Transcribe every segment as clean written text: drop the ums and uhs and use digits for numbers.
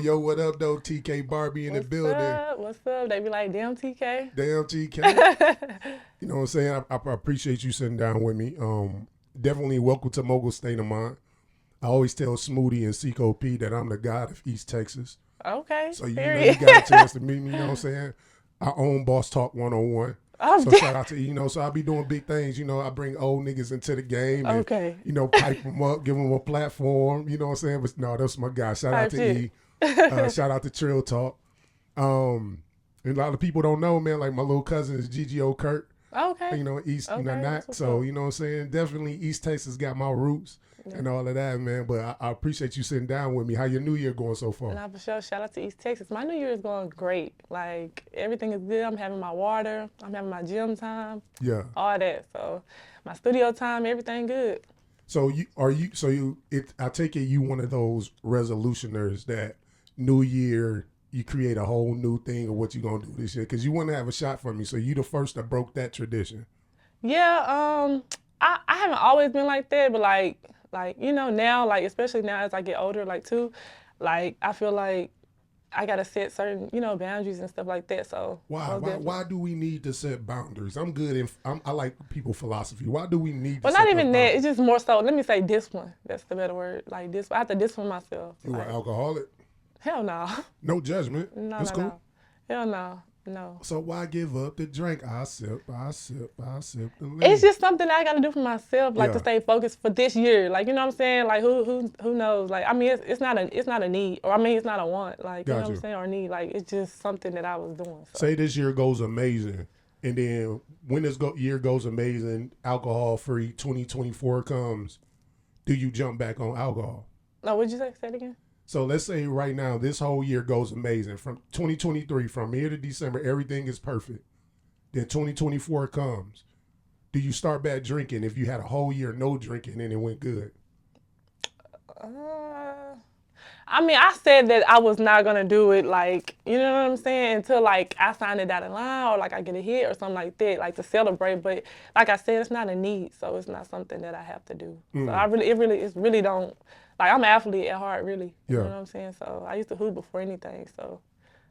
Yo, what up, though? TKay Barbie in the building. What's up? They be like, damn, TKay. Damn, TKay. You know what I'm saying? I appreciate you sitting down with me. Definitely welcome to Mogul State of Mind. I always tell Smoothie and Seco P that I'm the god of East Texas. Okay. So you got a chance to meet me, you know what I'm saying? I own Boss Talk 101. So shout out to, so I be doing big things. I bring old niggas into the game and, pipe them up, give them a platform, you know what I'm saying? But no, that's my guy. Shout out to E. Shout out to Trill Talk. And a lot of people don't know, man, like my little cousin is GGO Kurt. Okay. East, so, you know what I'm saying? Definitely East Texas got my roots and all of that, man. But I appreciate you sitting down with me. How your New Year going so far? Nah, for sure. Shout out to East Texas. My New Year is going great. Like, everything is good. I'm having my water. I'm having my gym time. Yeah. All that. So, my studio time, everything good. So, I take it you one of those resolutioners that New Year, you create a whole new thing of what you're going to do this year. Because you want to have a shot for me. So, you the first that broke that tradition. Yeah, I haven't always been like that, but like now, like especially now as I get older, like too, like I feel like I gotta set certain boundaries and stuff like that. So why do we need to set boundaries? I'm good in I like people philosophy. Why do we need? Well, not even that. It's just more so. Let me say discipline. That's the better word. Like this, I have to discipline myself. You an alcoholic? Hell no. No judgment. No, that's cool. No. Hell no. No. So why give up the drink? I sip. It's just something that I got to do for myself, like to stay focused for this year. Like, you know what I'm saying? Like, who knows? Like, I mean, it's not a need, or I mean, it's not a want. Like, you know what I'm saying? Or need. Like, it's just something that I was doing. So. Say this year goes amazing, and then when this year goes amazing, alcohol-free 2024 comes. Do you jump back on alcohol? No, what'd you say? Say it again. So let's say right now, this whole year goes amazing. From 2023, from here to December, everything is perfect. Then 2024 comes. Do you start back drinking if you had a whole year no drinking and it went good? I mean, I said that I was not going to do it, like, you know what I'm saying, until, like, I sign it out in line or, like, I get a hit or something like that, like, to celebrate. But, like I said, it's not a need, so it's not something that I have to do. So it really don't. Like, I'm an athlete at heart, really. You know what I'm saying? So I used to hoop before anything, so.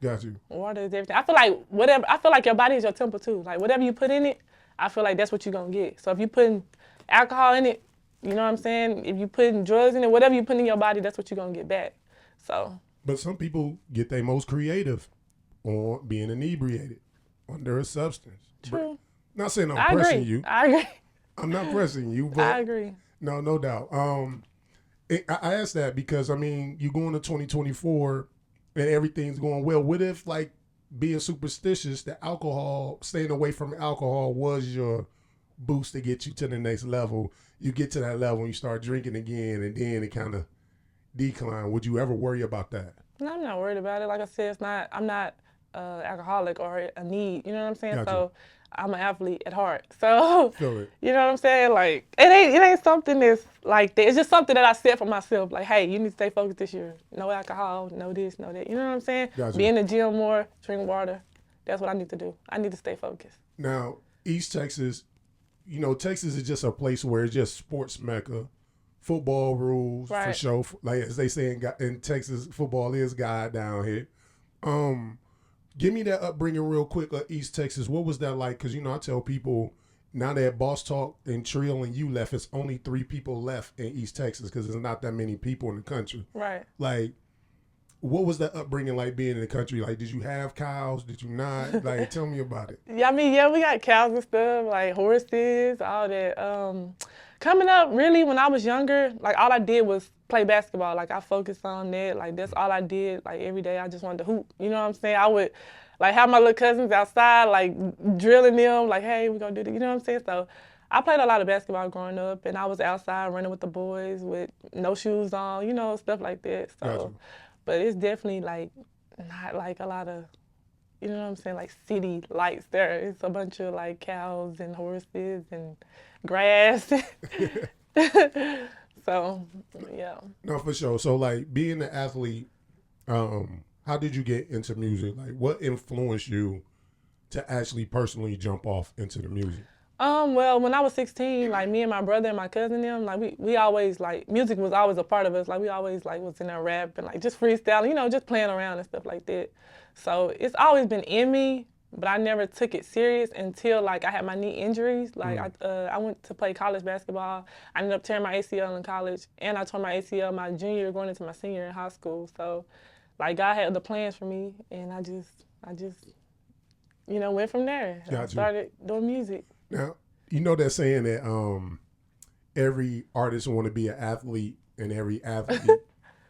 Got you. Water is everything. I feel like your body is your temple, too. Like, whatever you put in it, I feel like that's what you're going to get. So if you putting alcohol in it, you know what I'm saying? If you putting drugs in it, whatever you put in your body, that's what you're going to get back. So. But some people get their most creative on being inebriated under a substance. True. Not saying I'm pressing you. I agree. I'm not pressing you, but. I agree. No doubt. I asked that because, I mean, you go into 2024 and everything's going well. What if, like, being superstitious, the alcohol, staying away from alcohol was your boost to get you to the next level? You get to that level and you start drinking again, and then it kind of decline. Would you ever worry about that? No, I'm not worried about it. Like I said, I'm not alcoholic or a need. You know what I'm saying? Gotcha. So I'm an athlete at heart. So Feel it. You know what I'm saying? Like it ain't something that's like that. It's just something that I set for myself. Like, hey, you need to stay focused this year. No alcohol, no this, no that. You know what I'm saying? Gotcha. Be in the gym more, drink water. That's what I need to do. I need to stay focused. Now, East Texas, Texas is just a place where it's just sports mecca. Football rules for sure. Like as they say in Texas, football is God down here. Give me that upbringing real quick, East Texas. What was that like? Because, I tell people now that Boss Talk and Trill and you left, it's only 3 people left in East Texas because there's not that many people in the country. Right. Like, what was that upbringing like being in the country? Like, did you have cows? Did you not? Like, tell me about it. Yeah, I mean, we got cows and stuff, like horses, all that. Coming up, really, when I was younger, like, all I did was play basketball. Like, I focused on that. Like, that's all I did. Like, every day, I just wanted to hoop. You know what I'm saying? I would, like, have my little cousins outside, like, drilling them, like, hey, we're going to do this. You know what I'm saying? So I played a lot of basketball growing up, and I was outside running with the boys with no shoes on, stuff like that. So, Gotcha. But it's definitely, like, not, like, a lot of, you know what I'm saying, like, city lights there. It's a bunch of, like, cows and horses and grass. So, yeah. No, for sure. So, like, being an athlete, how did you get into music? Like, what influenced you to actually personally jump off into the music? Well, when I was 16, like me and my brother and my cousin them, like we always like music was always a part of us. Like we always like was in there rapping, like just freestyling, you know, just playing around and stuff like that. So it's always been in me, but I never took it serious until like I had my knee injuries. Like I went to play college basketball. I ended up tearing my ACL in college, and I tore my ACL my junior year going into my senior year in high school. So like God had other plans for me, and I just you know went from there. I started doing music. Now, you know that saying that every artist want to be an athlete and every athlete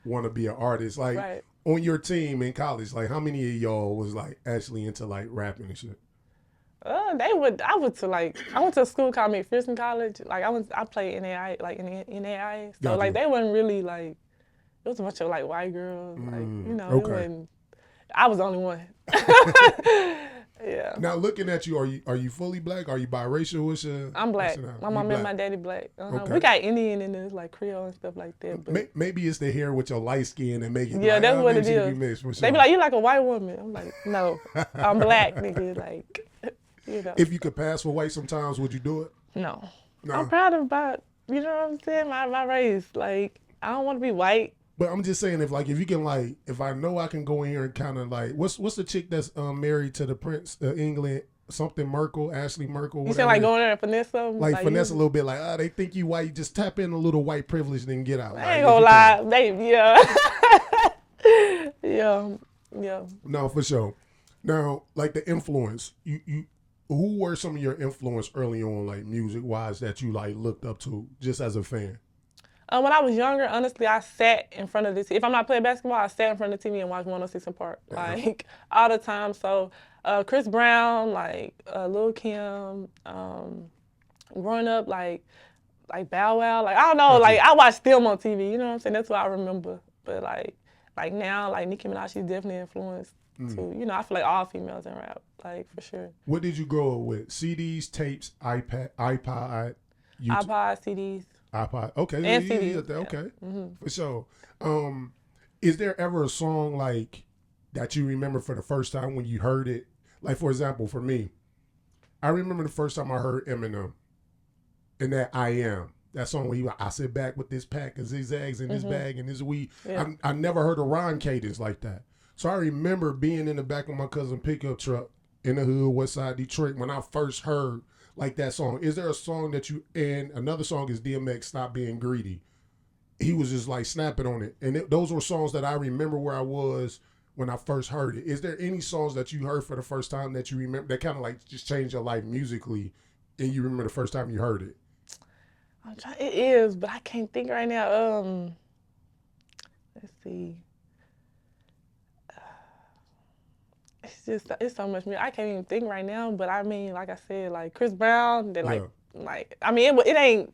want to be an artist. Like right. On your team in college, like how many of y'all was like actually into like rapping and shit? I went to a school called McPherson College. Like I played NAI, like in NAI. So like they wasn't really like, it was a bunch of like white girls. Like, you know, it wasn't, I was the only one. Yeah. Now looking at you, are you fully black? Are you biracial? What's your I'm black. My mom and my daddy black. We got Indian in this, like Creole and stuff like that. But maybe it's the hair with your light skin and make it. Yeah, like, that's what it is. Mixed, they be like, you like a white woman. I'm like, no, I'm black, nigga. Like, you know. If you could pass for white sometimes, would you do it? No. I'm proud of you know what I'm saying, my race. Like, I don't want to be white. But I'm just saying, if you can, like, if I know I can go in here and kind of like, what's the chick that's married to the Prince of England, something Merkel, Ashley Merkel, whatever. You said like going there and finesse them? Like finesse a little bit, like, they think you white, just tap in a little white privilege, then get out. I ain't gonna lie, yeah. No, for sure. Now, like the influence, you who were some of your influence early on, like music wise, that you like looked up to just as a fan? When I was younger, honestly, I sat in front of the TV. If I'm not playing basketball, I sat in front of the TV and watched 106 in Park, like all the time. So Chris Brown, like Lil Kim, growing up, like Bow Wow, like I don't know, like I watched them on TV. You know what I'm saying? That's what I remember. But like now, like Nicki Minaj, she's definitely influenced too. You know, I feel like all females in rap, like for sure. What did you grow up with? CDs, tapes, iPod, YouTube? iPod, CDs. iPod, okay, and CDs. Okay, for sure. Is there ever a song like that you remember for the first time when you heard it? Like for example, for me, I remember the first time I heard Eminem, and that I Am. That song where I sit back with this pack of zigzags in this bag and this weed. Yeah. I never heard a rhyme cadence like that. So I remember being in the back of my cousin's pickup truck in the hood, West Side Detroit, when I first heard like that song. Is there a song that and another song is DMX, Stop Being Greedy. He was just like snapping on it. And those were songs that I remember where I was when I first heard it. Is there any songs that you heard for the first time that you remember that kind of like just changed your life musically and you remember the first time you heard it? It is, but I can't think right now. Let's see. It's so much music. I can't even think right now, but I mean, like I said, like Chris Brown, then like I mean, it ain't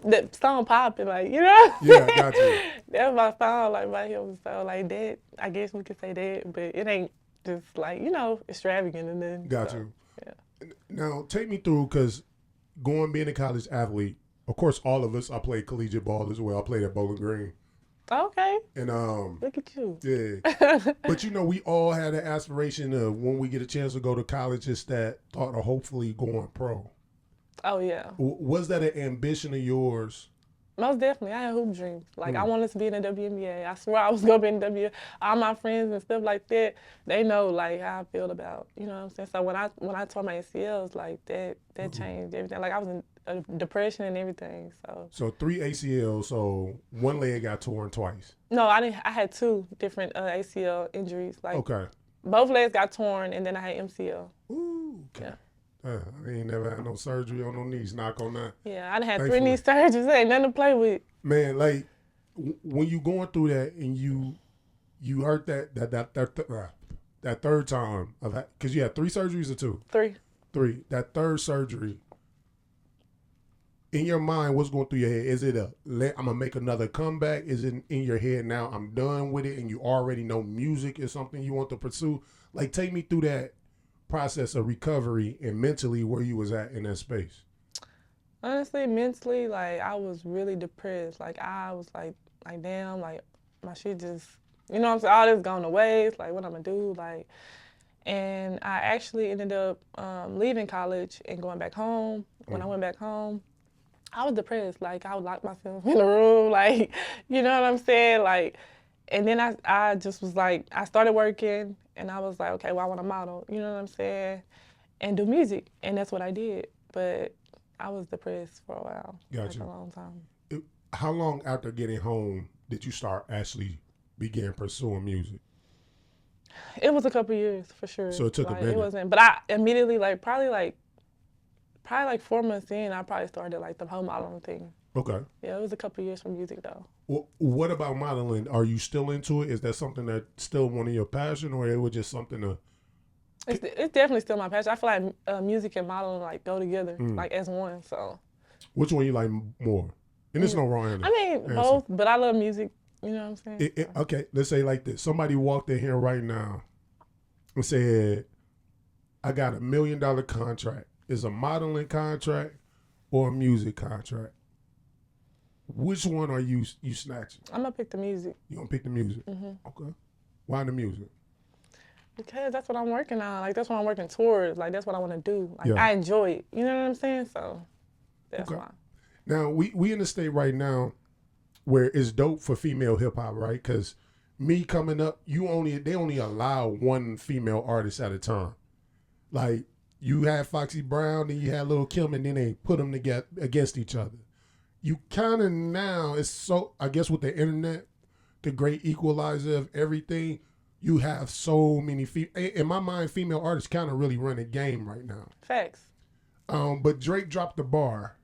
the song popping, like, you know? Yeah, got you. That's my song, like my him. So like that, I guess we could say that, but it ain't just like, you know, extravagant and then. Got you. Yeah. Now take me through, because being a college athlete, of course, all of us, I played collegiate ball as well. I played at Bowling Green. Okay. And look at you. Yeah. But you know, we all had an aspiration of when we get a chance to go to college, it's that thought of hopefully going pro. Oh yeah. Was that an ambition of yours? Most definitely. I had hoop dreams. Like I wanted to be in the WNBA. I swear I was gonna be in the WNBA. All my friends and stuff like that, they know like how I feel about, you know what I'm saying? So when I tore my ACLs, like that changed everything. Like I was in a depression and everything. So 3 ACLs, so one leg got torn twice. No, I didn't. I had 2 different ACL injuries. Like okay. Both legs got torn and then I had MCL. Ooh, okay. Yeah. I ain't never had no surgery on no knees, knock on that. Yeah, I done had 3 knee surgeries. Ain't nothing to play with. Man, like when you going through that and you hurt that third time, because you had 3 surgeries or 2? 3. 3. That third surgery, in your mind, what's going through your head? Is it I'm gonna make another comeback? Is it in your head now, I'm done with it, and you already know music is something you want to pursue? Like, take me through that process of recovery and mentally where you was at in that space. Honestly, mentally, like I was really depressed. Like I was like damn, like my shit just, you know what I'm saying, all this gone to waste. Like what I'm gonna do, like, And I actually ended up leaving college and going back home. When I went back home, I was depressed. Like, I would lock myself in a room, like, you know what I'm saying? Like, and then I just was like, I started working, and I was like, okay, well, I want to model, you know what I'm saying? And do music, and that's what I did. But I was depressed for a while. Gotcha. Like a long time. How long after getting home did you start actually begin pursuing music? It was a couple years for sure. So it took a minute. It wasn't, but I immediately probably 4 months in, I probably started like the whole modeling thing. Okay. Yeah, it was a couple years from music though. Well, what about modeling? Are you still into it? Is that something that's still one of your passion, or it was just something to? It's definitely still my passion. I feel like music and modeling like go together, like as one. So. Which one you like more? And there's no wrong answer. I mean, both, but I love music. You know what I'm saying? Okay, let's say like this. Somebody walked in here right now and said, I got $1 million contract. Is a modeling contract or a music contract? Which one are you snatching? I'm going to pick the music. You going to pick the music? Mm-hmm. Okay. Why the music? Because that's what I'm working on. Like, that's what I'm working towards. Like, that's what I want to do. Like, Yeah. I enjoy it. You know what I'm saying? So, that's Okay. why. Now, we in a state right now where it's dope for female hip hop, right? Because me coming up, they only allow one female artist at a time. Like, you had Foxy Brown, then you had Lil' Kim, and then they put them together against each other. You kind of now, it's so, I guess with the internet, the great equalizer of everything, you have so many, in my mind, female artists kind of really run a game right now. Facts. But Drake dropped the bar.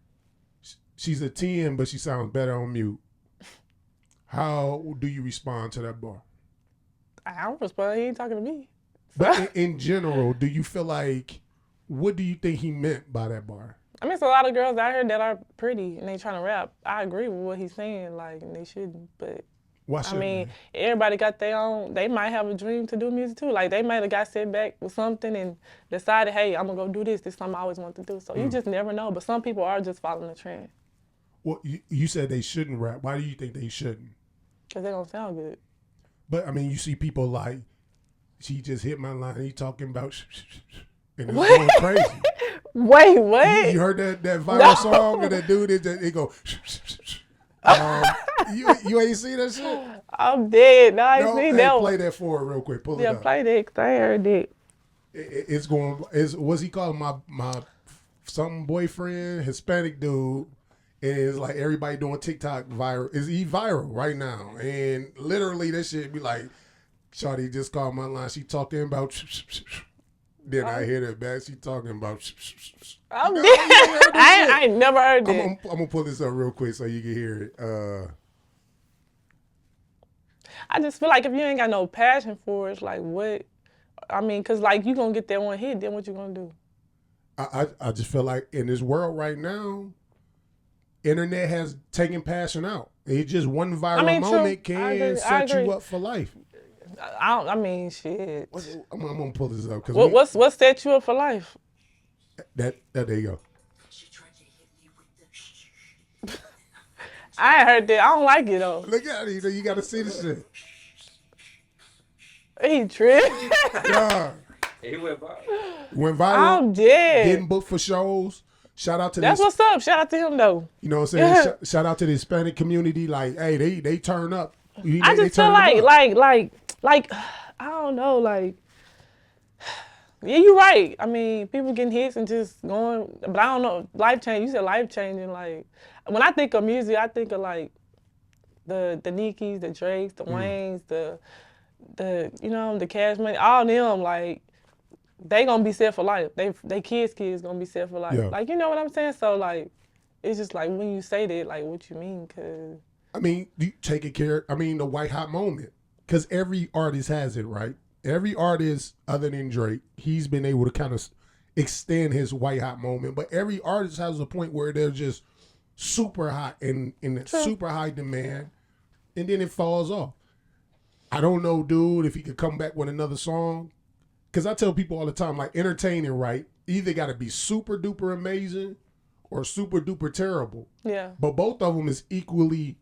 She's a 10, but she sounds better on mute. How do you respond to that bar? I don't respond. He ain't talking to me. But in general, do you feel like, what do you think he meant by that bar? I mean, it's a lot of girls out here that are pretty and they trying to rap. I agree with what he's saying, like, and they shouldn't, but Why shouldn't I mean, they? everybody got their own, they might have a dream to do music too. Like, they might have got set back with something and decided, hey, I'm going to go do this. This is something I always wanted to do. So you just never know. But some people are just following the trend. Well, you said they shouldn't rap. Why do you think they shouldn't? Because they don't sound good. But, I mean, you see people like, she just hit my line, he talking about and it's What? going crazy. Wait, what? You heard that viral song of that dude that they go, you ain't see that shit? I'm dead. No, I ain't seen that one. Play that for it real quick. Pull it Yeah, up. play that because I ain't heard it. What's he called? My some boyfriend, Hispanic dude. And it's like everybody doing TikTok viral. Is he viral right now? And literally that shit be like, Shawty just called my line. She talking about. Then I hear that back. She talking about. I'm dead. I ain't never heard that. I'm gonna pull this up real quick so you can hear it. I just feel like if you ain't got no passion for it, it's like what? I mean, cause like you gonna get that one hit, then what you gonna do? I just feel like in this world right now, internet has taken passion out. It's just one viral moment can set you up for life. I mean, shit. I'm gonna pull this up because what set you up for life? That there you go. I ain't heard that. I don't like it though. Look at it. You gotta see this shit. He tripped. Yeah. He went viral. Went viral. I'm dead. Getting booked for shows. Shout out to That's what's up. Shout out to him though. You know what I'm saying? Shout out to the Hispanic community. Like, hey, they turn up. I just feel like I don't know, like yeah, you're right. I mean, people getting hits and just going, but I don't know, life change. You said life changing. Like when I think of music, I think of like the Nickies, the Drakes, the Waynes, the you know, the Cash Money, all them like they gonna be set for life. They kids gonna be set for life. Yeah. Like you know what I'm saying? So like it's just like when you say that, like what you mean? Cause I mean, you taking care. I mean, the white hot moment, because every artist has it, right? Every artist other than Drake, he's been able to kind of extend his white hot moment. But every artist has a point where they're just super hot and in super high demand, and then it falls off. I don't know, dude, if he could come back with another song. Because I tell people all the time, like, entertaining, right? Either got to be super duper amazing or super duper terrible. yeah. But both of them is equally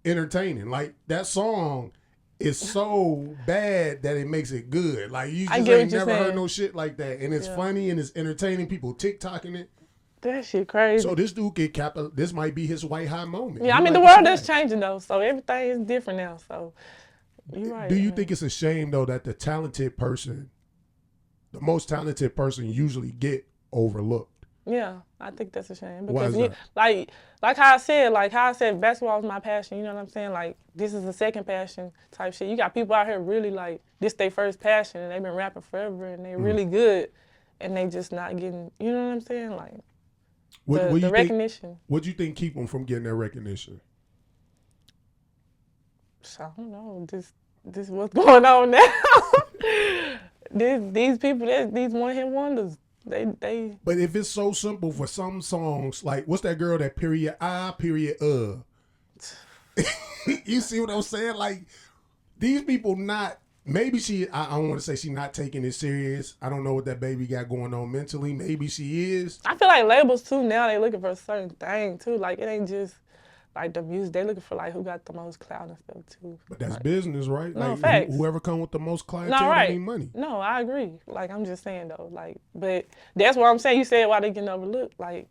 entertaining. Like, that song is so bad that it makes it good. Like you I just get ain't what you're never heard saying. no shit like that, and it's funny and it's entertaining. People TikToking it. That shit crazy. So this dude get this might be his white high moment. Yeah, I He mean like the this world is bad. changing though, so everything is different now. So you're right. Do you think it's a shame though that the most talented person usually get overlooked? Yeah, I think that's a shame Why because is that? like how I said, basketball is my passion. You know what I'm saying? Like this is a second passion type shit. You got people out here really like this their first passion, and they've been rapping forever, and they really good, and they just not getting. You know what I'm saying? Like the recognition. What do you think keep them from getting that recognition? I don't know. This what's going on now. these people, these one hit wonders. They. But if it's so simple for some songs, like what's that girl that period I period You see what I'm saying? Like these people not. Maybe I don't want to say she's not taking it serious. I don't know what that baby got going on mentally. Maybe she is. I feel like labels too now they looking for a certain thing too. Like it ain't just like the music. They looking for like who got the most clout and stuff too. But that's like, business, right? No, like facts. Whoever come with the most clientele right. need money. No, I agree. Like I'm just saying though. Like, but that's what I'm saying. You said why they getting overlooked. Like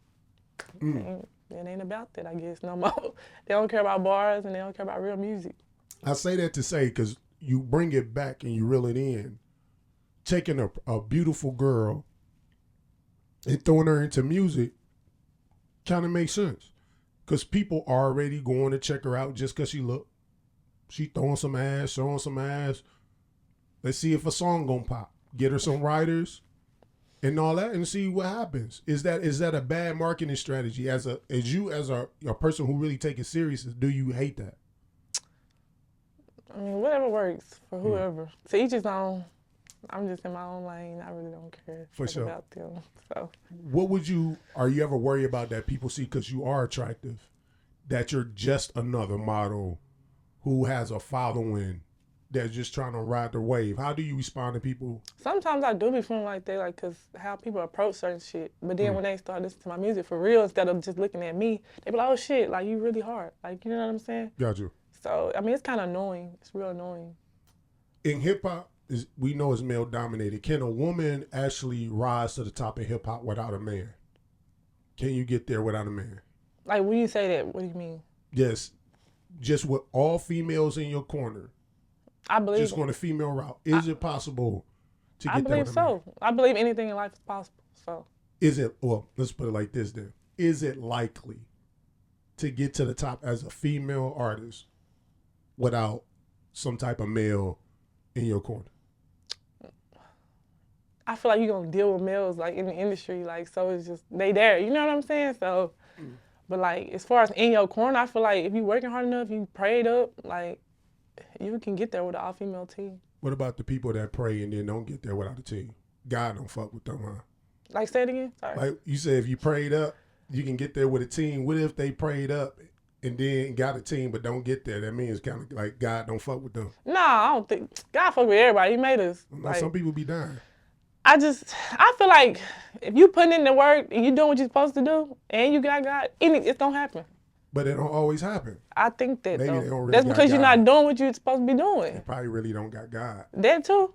it ain't about that. I guess no more. They don't care about bars and they don't care about real music. I say that to say because you bring it back and you reel it in, taking a beautiful girl and throwing her into music kind of makes sense. Because people are already going to check her out just because she throwing some ass, showing some ass. Let's see if a song gonna pop. Get her some writers and all that and see what happens. Is that a bad marketing strategy? As a person who really take it serious, do you hate that? I mean, whatever works for whoever. To each his own. I'm just in my own lane. I really don't care about them. So, are you ever worried about that people see because you are attractive, that you're just another model who has a following that's just trying to ride the wave? How do you respond to people? Sometimes I do be feeling like that, like, because how people approach certain shit. But then when they start listening to my music for real, instead of just looking at me, they be like, oh shit, like, you really hard. Like, you know what I'm saying? Got you. So, I mean, it's kind of annoying. It's real annoying. In hip hop, we know it's male dominated. Can a woman actually rise to the top of hip hop without a man? Can you get there without a man? Like, when you say that, what do you mean? Yes, just with all females in your corner. I believe just going the female route. Is it possible to get there? I believe so. I believe anything in life is possible. So. Is it? Well, let's put it like this then. Is it likely to get to the top as a female artist without some type of male in your corner? I feel like you're going to deal with males, like, in the industry, like, so it's just, they there, you know what I'm saying? So, but, like, as far as in your corner, I feel like if you're working hard enough, you prayed up, like, you can get there with an all-female team. What about the people that pray and then don't get there without a team? God don't fuck with them, huh? Like, say it again? Sorry. Like, you said if you prayed up, you can get there with a team. What if they prayed up and then got a team but don't get there? That means kind of like God don't fuck with them. No, I don't think, God fuck with everybody. He made us. Like, some people be dying. I feel like if you putting in the work and you doing what you're supposed to do and you got God, it's gonna happen. But it don't always happen. I think that Maybe though. they don't really That's got because you're God. not doing what you're supposed to be doing. They probably really don't got God. That too.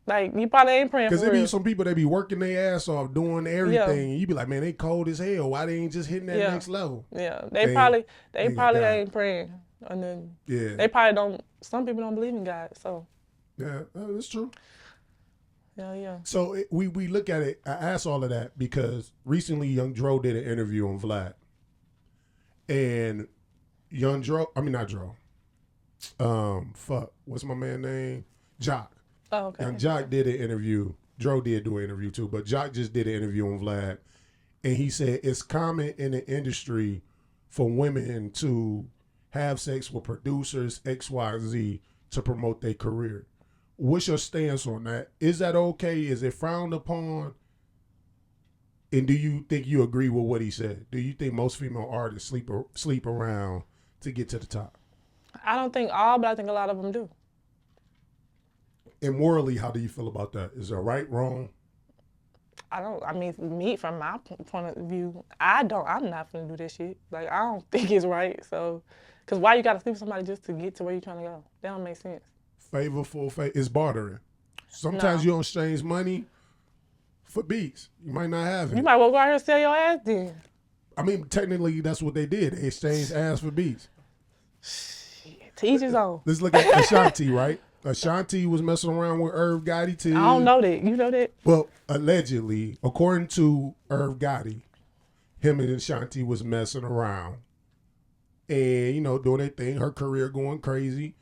Like, you probably ain't praying for real. Because there be some people that be working their ass off doing everything. And you be like, man, they cold as hell. Why they ain't just hitting that next level? Yeah, they probably ain't praying. And then they probably don't, some people don't believe in God, so. Yeah, that's true. Yeah. So we look at it, I asked all of that because recently Young Dro did an interview on Vlad. And Young Dro, I mean not Dro. What's my man name? Jock. Oh, okay. Young Jock did an interview. Dro did do an interview too, but Jock just did an interview on Vlad. And he said it's common in the industry for women to have sex with producers, XYZ, to promote their career. What's your stance on that? Is that okay? Is it frowned upon? And do you think you agree with what he said? Do you think most female artists sleep around to get to the top? I don't think all, but I think a lot of them do. And morally, how do you feel about that? Is it right, wrong? Me, from my point of view, I'm not gonna do this shit. Like, I don't think it's right, so. Because why you gotta sleep with somebody just to get to where you're trying to go? That don't make sense. favor for favor. It's bartering. Sometimes you don't exchange money for beats. You might not have it. You might well go out here and sell your ass then. I mean, technically, that's what they did. They exchanged ass for beats. To each his own. Let's look at Ashanti, right? Ashanti was messing around with Irv Gotti too. I don't know that. You know that? Well, allegedly, according to Irv Gotti, him and Ashanti was messing around. And, you know, doing their thing, her career going crazy.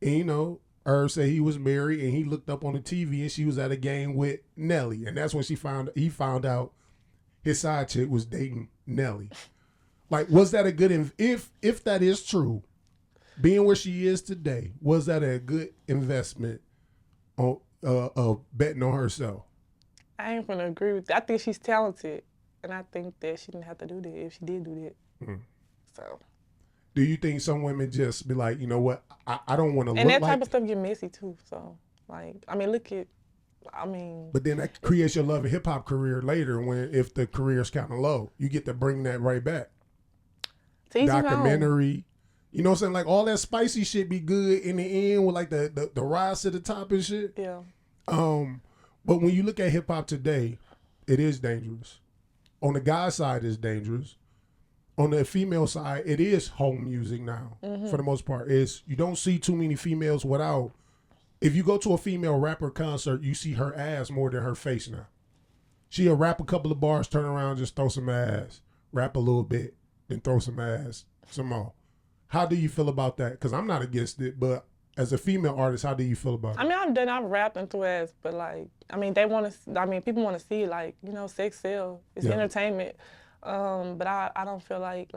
And, you know, Irv said he was married and he looked up on the TV and she was at a game with Nelly. And that's when he found out his side chick was dating Nelly. Like, was that a good, if that is true, being where she is today, was that a good investment on betting on herself? I ain't gonna agree with that. I think she's talented. And I think that she didn't have to do that if she did do that. Mm. So. Do you think some women just be like, you know what, I don't want to look like... And that type of stuff get messy too, so, like, I mean, But then that creates your love and hip-hop career later if the career's kind of low. You get to bring that right back. Documentary. You know what I'm saying? Like, all that spicy shit be good in the end with, like, the rise to the top and shit. Yeah. But when you look at hip-hop today, it is dangerous. On the guy side, it's dangerous. On the female side, it is home music now, for the most part. You don't see too many females without... If you go to a female rapper concert, you see her ass more than her face now. She'll rap a couple of bars, turn around, just throw some ass. Rap a little bit, then throw some ass, some more. How do you feel about that? Because I'm not against it, but as a female artist, how do you feel about it? I mean, I've rapped and through ass, but, like, I mean, people want to see, like, you know, sex sell. It's entertainment. But I don't feel like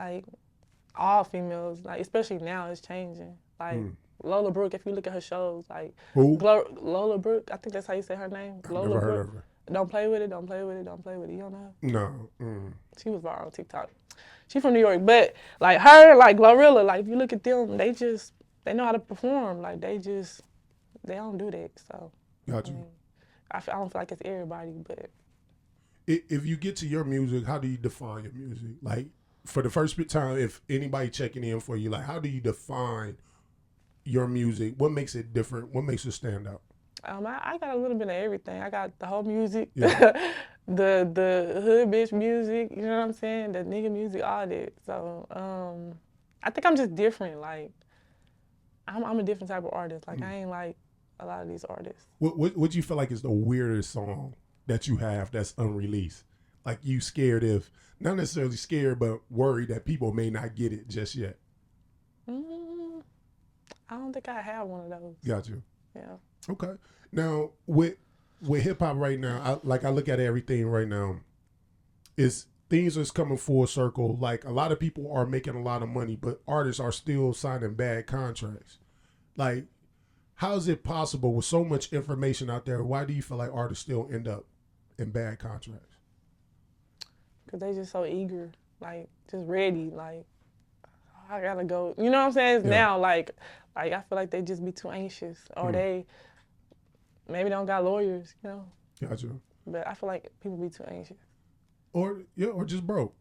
all females, like, especially now, it's changing. Like Lola Brooke, if you look at her shows, like Lola Brooke, I think that's how you say her name. Lola Never Brooke. Heard of her. Don't play with it, don't play with it, don't play with it. You don't know her? No. Mm. She was viral on TikTok. She from New York, but like her, like Glorilla, like if you look at them, they know how to perform. Like they don't do that. So Gotcha. I don't feel like it's everybody, but. If you get to your music, how do you define your music? Like, for the first time, if anybody checking in for you, like, how do you define your music? What makes it different? What makes it stand out? I got a little bit of everything. I got the whole music, the hood bitch music, you know what I'm saying? The nigga music, all that. So, I think I'm just different. Like, I'm a different type of artist. Like, I ain't like a lot of these artists. What do you feel like is the weirdest song that you have that's unreleased? Like you scared of, not necessarily scared, but worried that people may not get it just yet? I don't think I have one of those. Got you. Yeah. Okay. Now, with hip hop right now, I look at everything right now, things is coming full circle. Like, a lot of people are making a lot of money, but artists are still signing bad contracts. Like, how is it possible with so much information out there? Why do you feel like artists still end up in bad contracts? Because they just so eager, like, just ready, like, I gotta go. You know what I'm saying? Now, like I feel like they just be too anxious, or they maybe don't got lawyers, you know? Gotcha. But I feel like people be too anxious. Or just broke.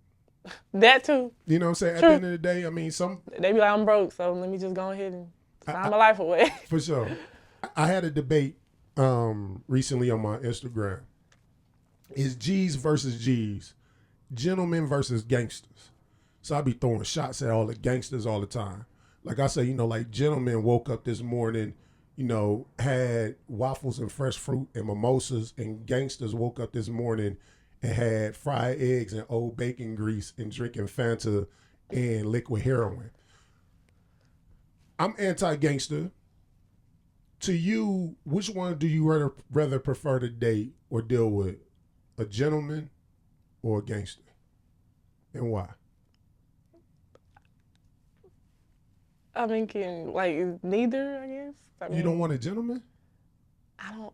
That too. You know what I'm saying? True. At the end of the day, I mean, they be like, I'm broke, so let me just go ahead and sign my life away. For sure. I had a debate recently on my Instagram. Is G's versus G's, gentlemen versus gangsters? So I be throwing shots at all the gangsters all the time. Like I say, you know, like, gentlemen woke up this morning, you know, had waffles and fresh fruit and mimosas, and gangsters woke up this morning and had fried eggs and old bacon grease and drinking Fanta and liquid heroin. I'm anti-gangster. To you, which one do you rather prefer to date or deal with? A gentleman or a gangster? And why? I'm thinking, like, neither, I guess. I mean, you don't want a gentleman? I don't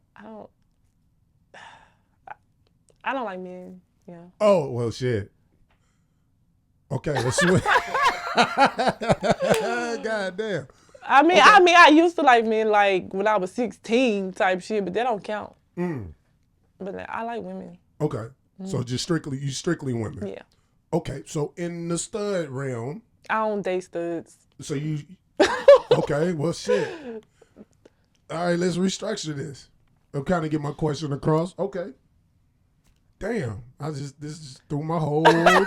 like men, yeah. Oh, well, shit. Okay, let's switch. God damn. I mean, I used to like men, like, when I was 16 type shit, but that don't count. But I like women. Okay, so you strictly women. Yeah. Okay, so in the stud realm. I don't date studs. So you, okay, well, shit. All right, let's restructure this. I'll kind of get my question across. Okay. Damn, this just threw my whole thing.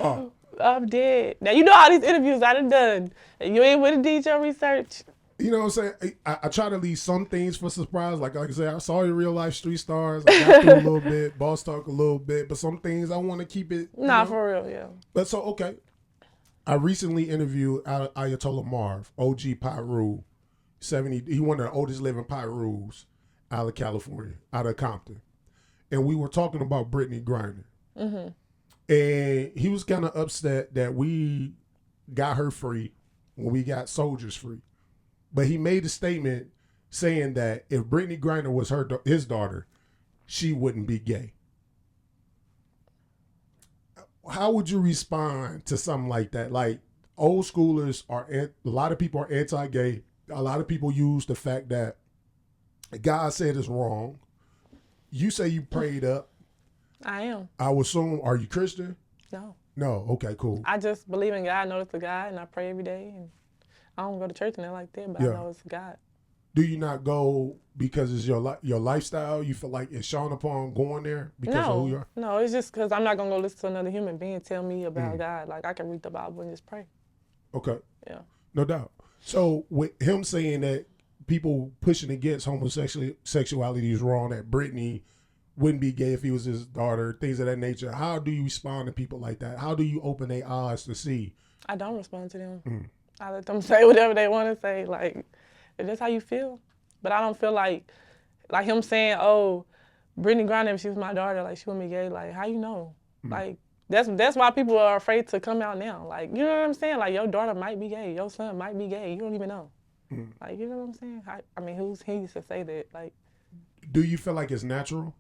Oh. I'm dead. Now, you know all these interviews I done done. And you ain't with the your research. You know what I'm saying? I try to leave some things for surprise. Like I said, I saw your real life Street Stars. I got through a little bit, Boss Talk a little bit, but some things I want to keep it. Nah, for real, yeah. But so, okay. I recently interviewed Ayatollah Marv, OG Pyru, 70. He one of the oldest living Pyrus out of California, out of Compton. And we were talking about Brittany Griner. Mm-hmm. And he was kind of upset that we got her free when we got soldiers free. But he made a statement saying that if Brittany Griner was his daughter, she wouldn't be gay. How would you respond to something like that? Like, old schoolers a lot of people are anti-gay. A lot of people use the fact that God said it's wrong. You say you prayed up. I am. I would assume, are you Christian? No. No. Okay, cool. I just believe in God. I know it's a God, and I pray every day. And I don't go to church and nothing like that, but I know it's God. Do you not go because it's your lifestyle? You feel like it's shown upon going there because of who you are? No, it's just because I'm not going to go listen to another human being tell me about God. Like, I can read the Bible and just pray. Okay. Yeah. No doubt. So with him saying that people pushing against homosexuality is wrong, that Brittany wouldn't be gay if he was his daughter, things of that nature, how do you respond to people like that? How do you open their eyes to see? I don't respond to them. I let them say whatever they want to say. Like, if that's how you feel. But I don't feel like him saying, oh, Brittany Griner, if she was my daughter, like, she wouldn't be gay. Like, how you know? Like, that's why people are afraid to come out now. Like, you know what I'm saying? Like, your daughter might be gay. Your son might be gay. You don't even know. Like, you know what I'm saying? I mean, who's he to say that? Like, do you feel like it's natural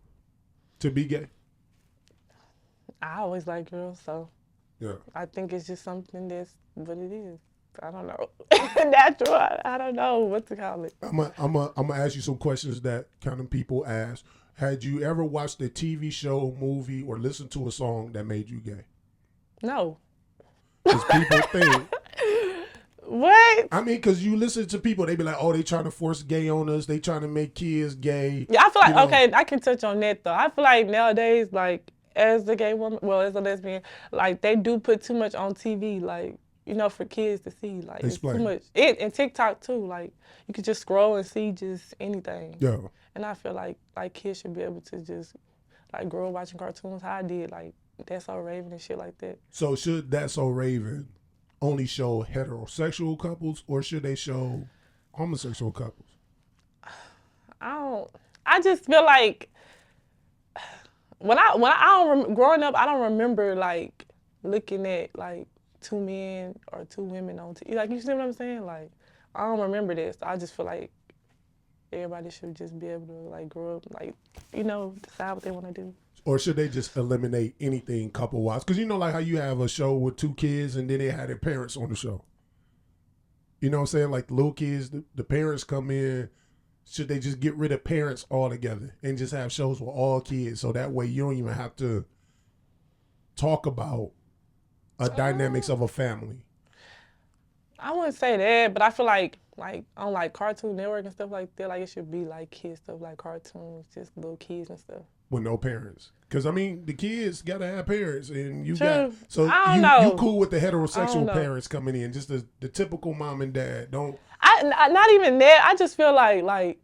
to be gay? I always like girls, so yeah. I think it's just something that's what it is. I don't know. Natural. I don't know what to call it. I'm gonna ask you some questions that kind of people ask. Had you ever watched a TV show, movie, or listened to a song that made you gay? No. Because people think. What? I mean, because you listen to people, they be like, oh, they trying to force gay on us. They trying to make kids gay. Yeah, I feel like, okay, I can touch on that, though. I feel like nowadays, like, as a gay woman, well, as a lesbian, like, they do put too much on TV, like, you know, for kids to see. Like, Explain. It's too much. And TikTok, too. Like, you could just scroll and see just anything. Yeah. And I feel like kids should be able to just, like, grow up watching cartoons how I did, like, That's So Raven and shit like that. So should That's So Raven only show heterosexual couples, or should they show homosexual couples? I just feel like growing up, I don't remember like looking at like two men or two women on TV. Like, you see what I'm saying? Like, I don't remember this. I just feel like everybody should just be able to like grow up, like, you know, decide what they want to do. Or should they just eliminate anything couple-wise? Because you know, like how you have a show with two kids and then they have their parents on the show. You know what I'm saying? Like the little kids, the parents come in. Should they just get rid of parents altogether and just have shows with all kids, so that way you don't even have to talk about dynamics of a family? I wouldn't say that, but I feel like on like Cartoon Network and stuff like that, like it should be like kids stuff, like cartoons, just little kids and stuff. With no parents. Because, I mean, the kids got to have parents. And you True. got... So you cool with the heterosexual parents coming in. Just the typical mom and dad. Not even that. I just feel like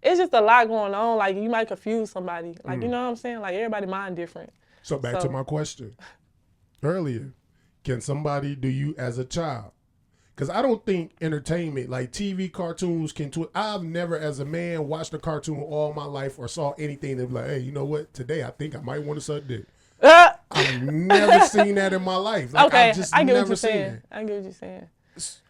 it's just a lot going on. Like, you might confuse somebody. Like, you know what I'm saying? Like, everybody mind different. So back to my question earlier. Can somebody do you as a child? Because I don't think entertainment, like TV, cartoons, I've never, as a man, watched a cartoon all my life or saw anything that was like, hey, you know what? Today, I think I might want to suck dick. I've never seen that in my life. Like, okay, I get what you're saying. I get what you're saying.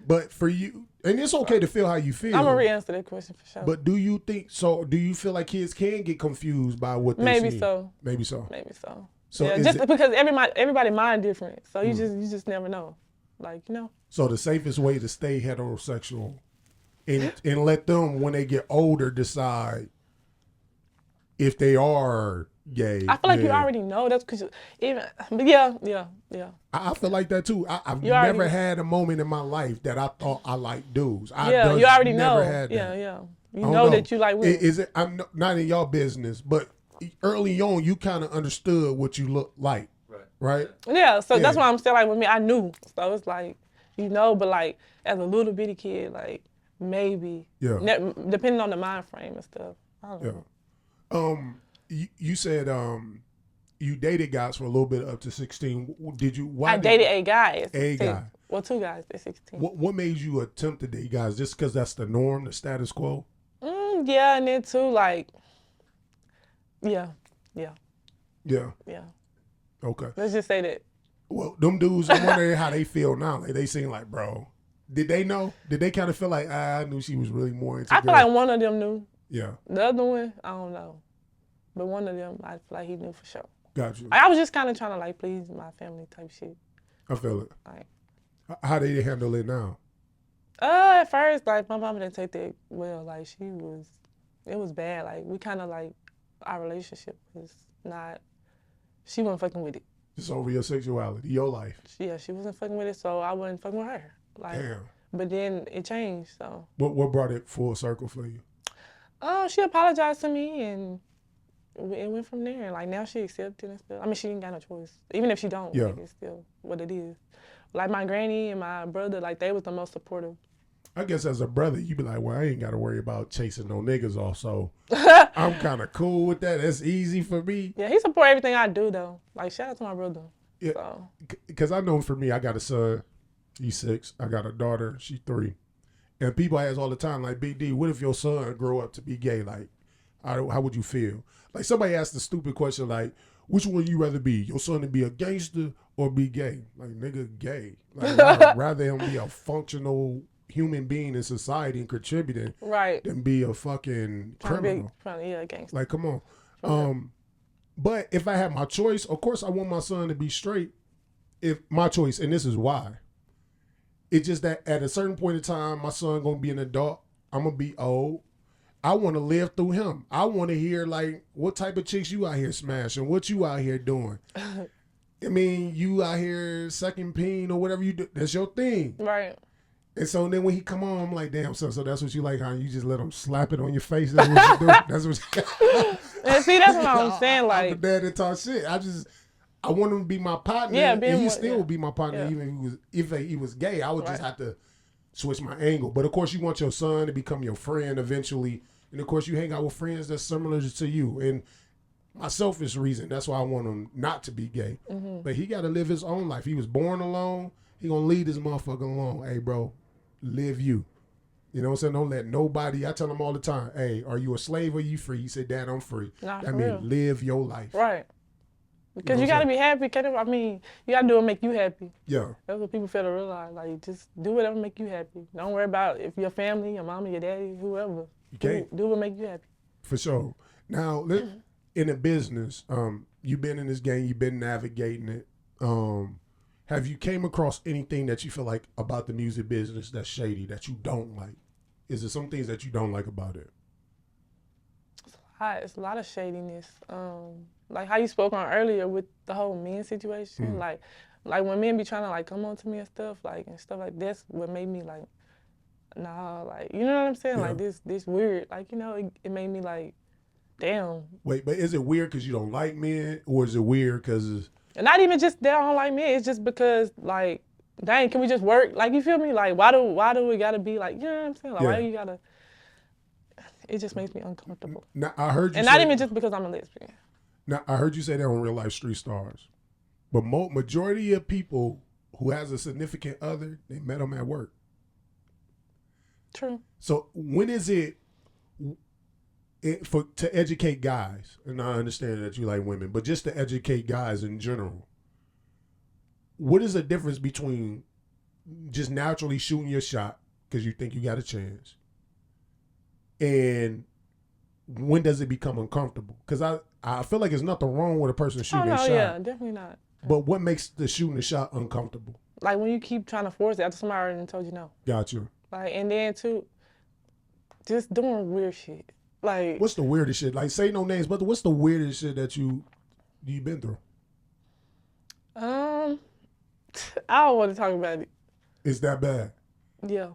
But for you, and it's okay to feel how you feel. I'm going to re-answer that question for sure. But do you feel like kids can get confused by what they see? Maybe so. Maybe so. So yeah, just because everybody mind different. So you just never know. Like, you know. So the safest way to stay heterosexual and let them, when they get older, decide if they are, gay. I feel like you already know. That's because but yeah. I feel like that too. I've never had a moment in my life that I thought I liked dudes. You already never know. Had that. Yeah. You know that you like women. Is it? I'm not in your business, but early on, you kind of understood what you look like, right? Yeah. So that's why I'm still like with me. I knew. So it's like, but like as a little bitty kid, like maybe. Yeah. Depending on the mind frame and stuff. I don't know. You said you dated guys for a little bit up to 16. Did you? I dated a guy. A guy. Well, 2 guys at 16. What made you attempt to date guys? Just because that's the norm, the status quo? Yeah, and then too, like, yeah. Okay. Let's just say that. Well, them dudes, I'm wondering how they feel now. Like, they seem like, bro, did they know? Did they kind of feel like, I knew she was really more into I feel like one of them knew. Yeah. The other one, I don't know. But one of them, I feel like he knew for sure. Got you. I was just kind of trying to, like, please my family type shit. I feel it. Like, how they handle it now? At first, like, my mama didn't take that well. Like, it was bad. Like, we kind of, like, our relationship was not, she wasn't fucking with it. It's over your sexuality, your life. Yeah, she wasn't fucking with it, so I wasn't fucking with her. Like, damn. But then it changed, so. What brought it full circle for you? She apologized to me, and it went from there. Like, now she accepted and stuff. I mean, she ain't got no choice. Even if she don't, like, it's still what it is. Like, my granny and my brother, like, they was the most supportive. I guess as a brother, you be like, well, I ain't got to worry about chasing no niggas off, so I'm kind of cool with that. That's easy for me. Yeah, he support everything I do, though. Like, shout out to my brother. Yeah, because I know for me, I got a son. He's 6. I got a daughter. She's 3. And people ask all the time, like, Big D, what if your son grow up to be gay? Like, how would you feel? Like, somebody asked the stupid question, like, which one you rather be? Your son to be a gangster or be gay? Like, nigga, gay. Like, I'd rather him be a functional human being in society and contributing than be a fucking criminal. Yeah, gangster. Like, come on. But if I had my choice, of course I want my son to be straight. If my choice, and this is why. It's just that at a certain point in time, my son gonna be an adult. I'm gonna be old. I want to live through him. I want to hear, like, what type of chicks you out here smashing, what you out here doing. I mean, you out here sucking peen or whatever you do. That's your thing. Right. And so then when he come on, I'm like, damn, so that's what you like, huh? You just let him slap it on your face. That's what you do. That's what And see, that's what I'm saying. Like, I'm the dad that talk shit. I want him to be my partner. Yeah, and he still would be my partner even if he was gay. I would just have to switch my angle. But of course, you want your son to become your friend eventually. And of course, you hang out with friends that's similar to you. And my selfish reason, that's why I want him not to be gay. Mm-hmm. But he got to live his own life. He was born alone. He gonna lead his motherfucker alone. Hey, bro, live you. You know what I'm saying? Don't let nobody, I tell him all the time, hey, are you a slave or you free? He said, Dad, I'm free. That means live your life. Right. Because you got to be happy. I mean, you got to do what make you happy. Yeah. That's what people fail to realize. Like, just do whatever make you happy. Don't worry about if your family, your mama, your daddy, whoever. Do what make you happy. For sure. Now, in the business, you've been in this game, you've been navigating it. Have you came across anything that you feel like about the music business that's shady, that you don't like? Is there some things that you don't like about it? It's a lot of shadiness. Like how you spoke on earlier with the whole men situation. Like when men be trying to like come on to me and stuff like that's what made me like, nah, like, you know what I'm saying? Yeah. Like this weird, like, you know, it made me like, damn. Wait, but is it weird because you don't like men, or is it weird because not even just that I don't like men, it's just because like, dang, can we just work? Like, you feel me? Like, why do we gotta be like, you know what I'm saying? Like, why do you gotta, it just makes me uncomfortable. Now, I heard you and not even just because I'm a lesbian. Now, I heard you say that on Real Life Street Stars. But majority of people who has a significant other, they met them at work. True. So when is it to educate guys, and I understand that you like women, but just to educate guys in general, what is the difference between just naturally shooting your shot because you think you got a chance, and when does it become uncomfortable? Because I feel like there's nothing wrong with a person shooting a shot. Yeah, definitely not. But what makes the shooting the shot uncomfortable? Like when you keep trying to force it after somebody already told you no. Gotcha. Like, and then too, just doing weird shit. Like, what's the weirdest shit? Like, say no names, but what's the weirdest shit that you've been through? I don't want to talk about it. It's that bad? Yeah.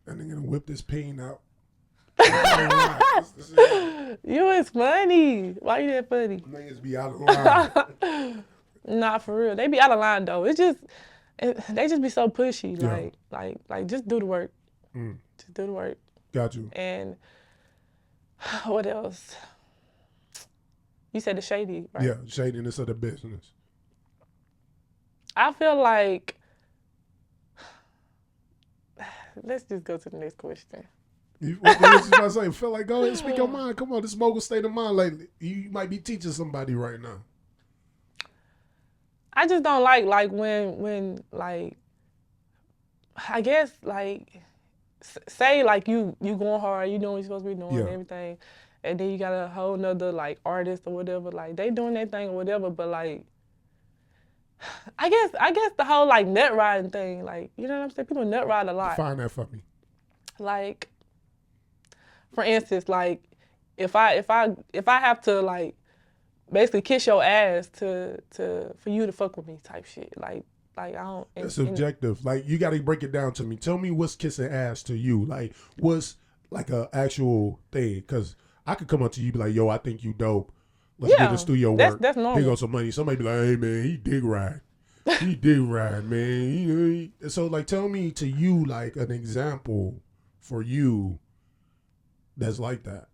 That nigga gonna whip this pain out. You is funny. Why you that funny? Niggas be out of line. Nah, for real. They be out of line though. They just be so pushy. Yeah. Like just do the work. Just do the work. Got you. And what else? You said the shady, right? Yeah, shadiness of the business. I feel like, let's just go to the next question. What was you about to say? Feel like, go ahead and speak your mind. Come on, this mogul state of mind lately. You might be teaching somebody right now. I just don't like when like, I guess like, say like you going hard, you doing what you're supposed to be doing, everything, and then you got a whole nother like artist or whatever, like they doing their thing or whatever, but like, I guess the whole like nut riding thing, like, you know what I'm saying? People nut ride a lot. Define that for me. Like, for instance, like if I have to like basically kiss your ass for you to fuck with me type shit, like I don't. It's subjective. Like, you got to break it down to me. Tell me what's kissing ass to you. Like, what's like a actual thing? Because I could come up to you and be like, yo, I think you dope. Let's get the studio work. That's normal. Here goes some money. Somebody be like, hey, man, he dig ride. He dig ride, man. So, like, tell me to you, like, an example for you that's like that.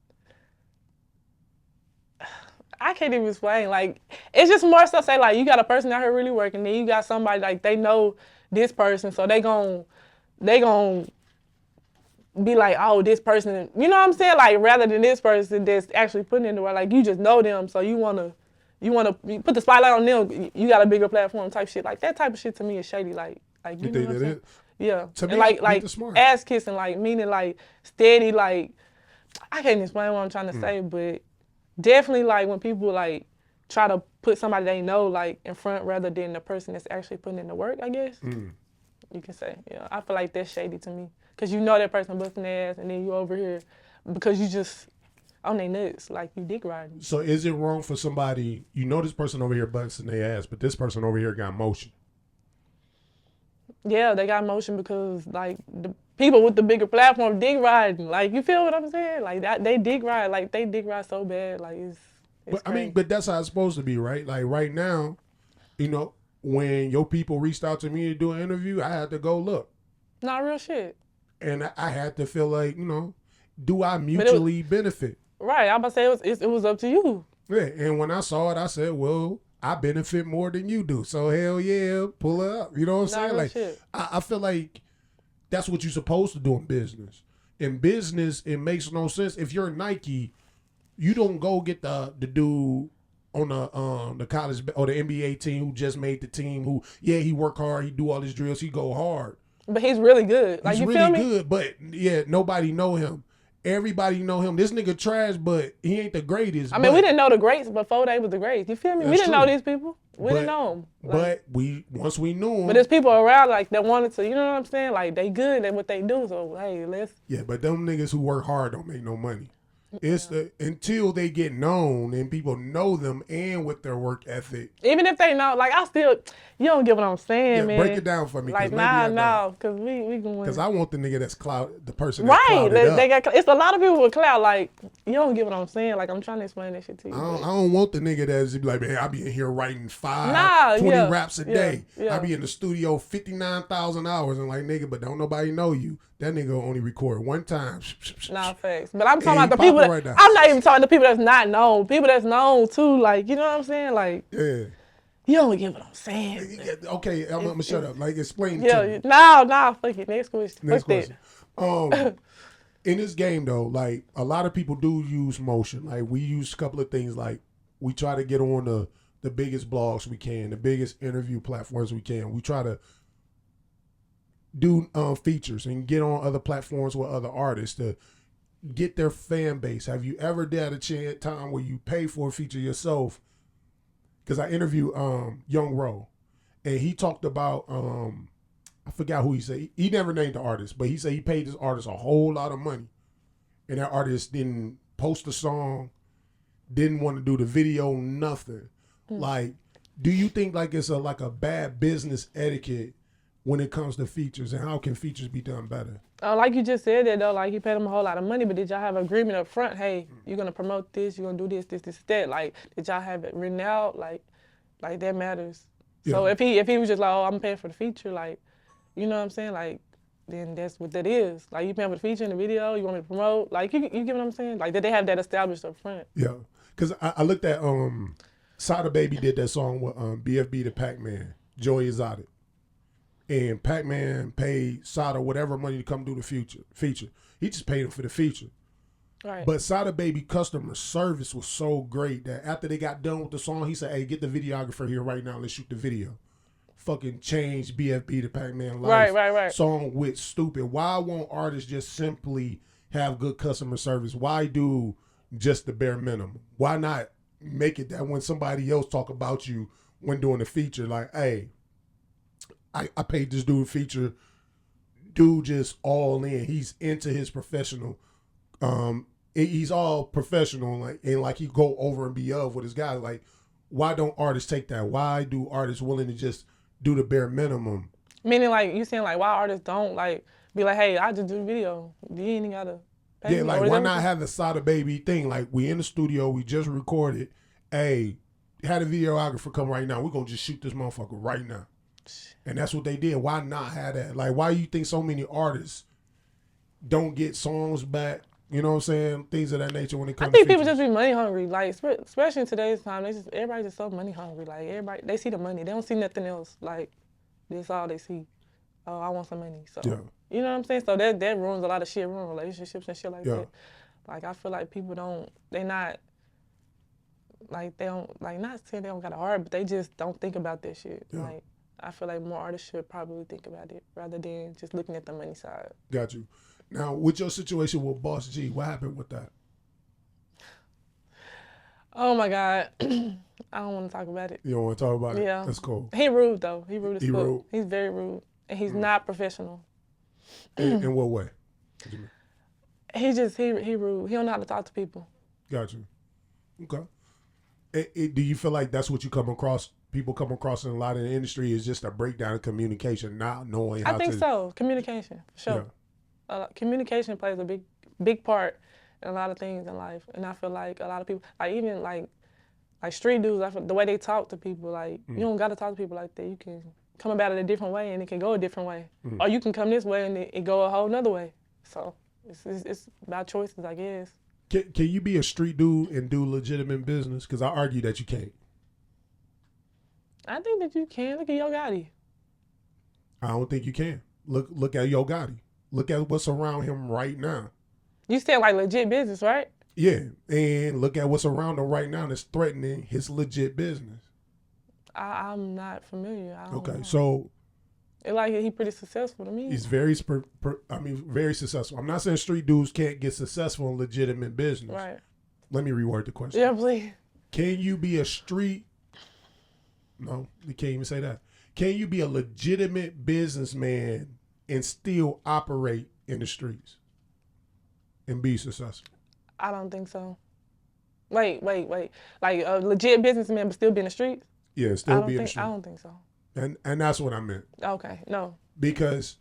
I can't even explain. Like, it's just more stuff. Say, like, you got a person out here really working, then you got somebody, like, they know this person, so they gon' be like, oh, this person, you know what I'm saying? Like, rather than this person that's actually putting in the work, like, you just know them, so you wanna put the spotlight on them. You got a bigger platform type shit. Like, that type of shit to me is shady. Like you know what I'm saying? Yeah. To me, and like ass kissing, like meaning like steady, like I can't explain what I'm trying to say, but definitely like when people like try to put somebody they know like in front rather than the person that's actually putting in the work, I guess. You can say, yeah. I feel like that's shady to me. Cause you know that person busting their ass and then you over here because you just on their nuts, like you dick riding. So is it wrong for somebody, you know this person over here busting their ass, but this person over here got motion? Yeah, they got motion because like the people with the bigger platform dick riding. Like, you feel what I'm saying? Like that, they dick ride. Like they dick ride so bad. Like it's but crazy. I mean, but that's how it's supposed to be, right? Like right now, you know, when your people reached out to me to do an interview, I had to go look. Not real shit. And I had to feel like, you know, do I mutually benefit? Right, I was about to say it was up to you. Yeah, and when I saw it, I said, well, I benefit more than you do. So hell yeah, pull it up. You know what I'm saying? Like, I feel like that's what you're supposed to do in business. In business, it makes no sense. If you're Nike, you don't go get the dude on the college or the NBA team who just made the team who, he work hard, he do all his drills, he go hard. But he's really good. Like, he's really good, but yeah, nobody know him. Everybody know him. This nigga trash, but he ain't the greatest. I mean, we didn't know the greats before they was the greats. You feel me? We didn't know these people. We didn't know them. Like, but once we knew them. But there's people around like that wanted to, you know what I'm saying? Like, they good at what they do, so hey, let's. Yeah, but them niggas who work hard don't make no money. It's until they get known and people know them and with their work ethic. Even if they know, like you don't get what I'm saying, man. Break it down for me. Like nah, because we going. Because I want the nigga that's clout, the person that's clouded up. They got. It's a lot of people with clout. Like, you don't get what I'm saying. Like, I'm trying to explain that shit to you. I don't want the nigga that's be like, man, I be in here writing 20 raps a day. I be in the studio 59,000 hours and like, nigga, but don't nobody know you. That nigga only record one time. Nah, facts. But I'm talking about the people I'm not even talking the people that's not known. People that's known too. Like, you know what I'm saying? Like, yeah. You don't get what I'm saying. Okay, I'm gonna shut up. Like, explain to me. Nah, fuck it. Next question. Next question. In this game though, like a lot of people do use motion. Like, we use a couple of things. Like, we try to get on the biggest blogs we can, the biggest interview platforms we can. We try to do features and get on other platforms with other artists to get their fan base. Have you ever had a time where you pay for a feature yourself? Because I interviewed Young Ro, and he talked about I forgot who he said. He never named the artist, but he said he paid this artist a whole lot of money, and that artist didn't post a song, didn't want to do the video, nothing. Like, do you think like it's like a bad business etiquette when it comes to features, and how can features be done better? Like you just said that though, like you paid them a whole lot of money, but did y'all have an agreement up front? Hey, you're gonna promote this, you're gonna do this, that. Like, did y'all have it written out? Like that matters. Yeah. So if he was just like, oh, I'm paying for the feature, like, you know what I'm saying? Like, then that's what that is. Like, you paying for the feature in the video, you want me to promote? Like, you get what I'm saying? Like, did they have that established up front? Yeah, because I looked at Sada Baby did that song with BFB the Pac-Man, Joey Exotic. And Pac-Man paid Sada whatever money to come do the feature. He just paid him for the feature. Right. But Sada Baby customer service was so great that after they got done with the song, he said, hey, get the videographer here right now. Let's shoot the video. Fucking change BFB the Pac-Man life. Right. Song with stupid. Why won't artists just simply have good customer service? Why do just the bare minimum? Why not make it that when somebody else talk about you when doing a feature, like, hey, I paid this dude feature. Dude just all in. He's into his professional. He's all professional, like he go over and beyond with his guys. Like, why don't artists take that? Why do artists willing to just do the bare minimum? Meaning, like, you saying, like, why artists don't, like, be like, hey, I just do the video. You ain't even gotta pay me. Like, why not have the Sada Baby thing? Like, we in the studio, we just recorded. Hey, had a videographer come right now. We're gonna just shoot this motherfucker right now. And that's what they did. Why not have that? Like, why you think so many artists don't get songs back? You know what I'm saying? Things of that nature when it comes to I think people just be money hungry. Like, especially in today's time, everybody just so money hungry. Like, everybody, they see the money. They don't see nothing else. Like, that's all they see. Oh, I want some money. So, you know what I'm saying? So that ruins a lot of shit, ruins relationships and shit like that. Like, I feel like people not saying they don't got a heart, but they just don't think about that shit. Yeah. Like, I feel like more artists should probably think about it rather than just looking at the money side. Got you. Now, with your situation with BossG, what happened with that? Oh my God. I don't want to talk about it. You don't want to talk about it? Yeah. That's cool. He rude though. He rude as fuck. Rude? He's very rude. And he's not professional. In what way? What do you mean? He rude. He don't know how to talk to people. Got you. Okay. Do you feel like that's what you people come across in a lot of the industry is just a breakdown of communication, not knowing how to... I think so. Communication, for sure. Yeah. Communication plays a big part in a lot of things in life. And I feel like a lot of people, like even like street dudes, the way they talk to people, like you don't got to talk to people like that. You can come about it a different way and it can go a different way. Or you can come this way and it go a whole nother way. So it's about choices, I guess. Can you be a street dude and do legitimate business? Because I argue that you can't. I think that you can. Look at Yo Gotti. I don't think you can. Look at Yo Gotti. Look at what's around him right now. You said like legit business, right? Yeah, and look at what's around him right now that's threatening his legit business. I'm not familiar. I don't know. So... He pretty successful to me. He's very successful. I'm not saying street dudes can't get successful in legitimate business. Right. Let me reword the question. Yeah, please. Can you be a street... No, you can't even say that. Can you be a legitimate businessman and still operate in the streets and be successful? I don't think so. Wait. Like a legit businessman but still be in the streets? Yeah, still be in the streets. I don't think so. And that's what I meant. Okay, no. Because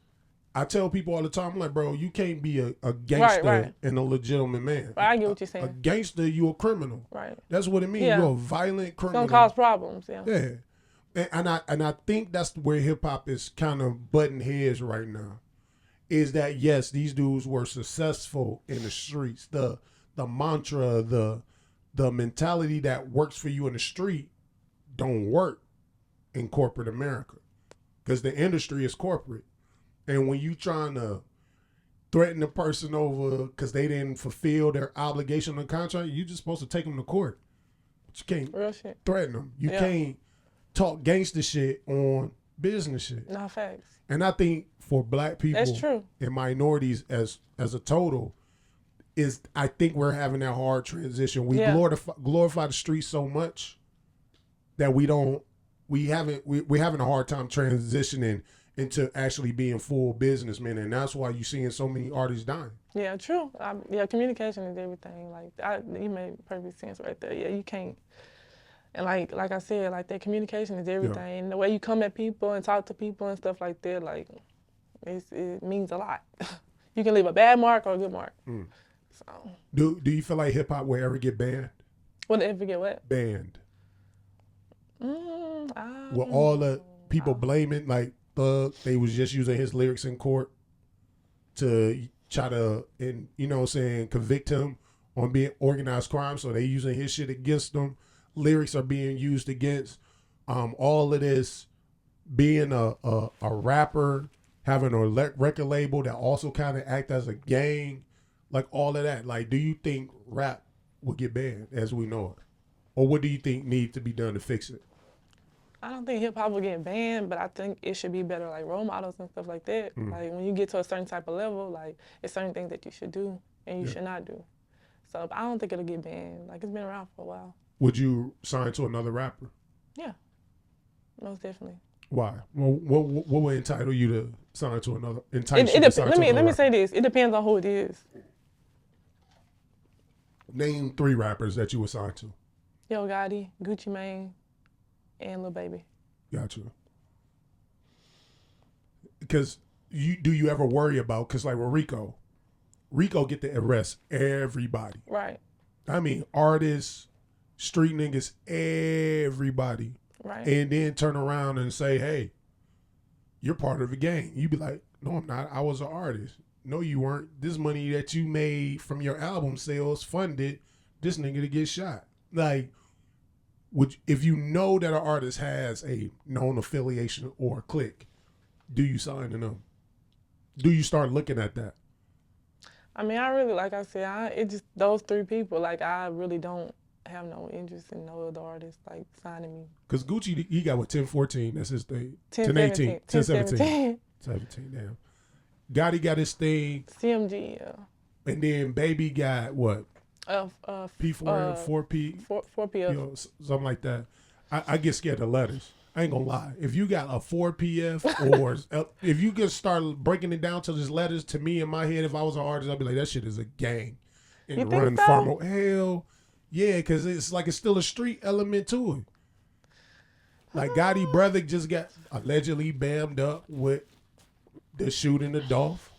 I tell people all the time, I'm like, bro, you can't be a gangster and a legitimate man. Right, I get what you're saying. A gangster, you a criminal. Right. That's what it means. Yeah. You're a violent criminal. It's gonna cause problems, yeah. Yeah. And I think that's where hip hop is kind of butting heads right now. Is that yes, these dudes were successful in the streets. The mantra, the mentality that works for you in the street don't work in corporate America. Because the industry is corporate. And when you trying to threaten a person over because they didn't fulfill their obligation on the contract, you're just supposed to take them to court. But you can't threaten them. You can't talk gangster shit on business shit. No, facts. And I think for black people that's true. And minorities as a total, I think we're having that hard transition. We glorify the streets so much that we're having a hard time transitioning into actually being full businessmen, and that's why you're seeing so many artists dying. Yeah, true. Yeah, communication is everything. Like, you made perfect sense right there. Yeah, you can't. And like I said, like that communication is everything. Yeah. And the way you come at people and talk to people and stuff like that, like it means a lot. You can leave a bad mark or a good mark. Mm. So. Do you feel like hip hop will ever get banned? Will it ever get what? Banned. Will all the people blaming like Thug? They was just using his lyrics in court to try to, and you know what I'm saying, convict him on being organized crime. So they using his shit against them. Lyrics are being used against all of this, being a rapper, having a record label that also kind of act as a gang, like all of that. Like, do you think rap will get banned as we know it? Or what do you think needs to be done to fix it? I don't think hip hop will get banned, but I think it should be better like role models and stuff like that. Like when you get to a certain type of level, like it's certain things that you should do and you should not do. So I don't think it'll get banned. Like it's been around for a while. Would you sign to another rapper? Yeah, most definitely. Why? Well, what would entitle you to sign to another? Let me say this. It depends on who it is. Name 3 rappers that you would sign to. Yo Gotti, Gucci Mane, and Lil Baby. Gotcha. Because do you ever worry about, because like with Rico get to arrest everybody. Right. I mean, artists, street niggas, everybody. Right. And then turn around and say, hey, you're part of the gang. You be like, no, I'm not. I was an artist. No, you weren't. This money that you made from your album sales funded this nigga to get shot. Like, if you know that an artist has a known affiliation or a clique, do you sign to them? Do you start looking at that? I mean, I really, like I said, it just those 3 people. Like, I really don't have no interest in no other artists like signing me. Cause Gucci, he got what, 10-14, that's his thing. 10-18. 10-17. 17, damn. Gotti got his thing. CMG, yeah. And then Baby got what? P4, 4P? 4PF. You know, something like that. I get scared of letters. I ain't gonna lie. If you got a 4PF or if you could start breaking it down to just letters, to me in my head, if I was an artist, I'd be like, that shit is a gang. And you run think so? Hell yeah, because it's like it's still a street element to it. Like Gotti brother just got allegedly bammed up with the shooting of Dolph.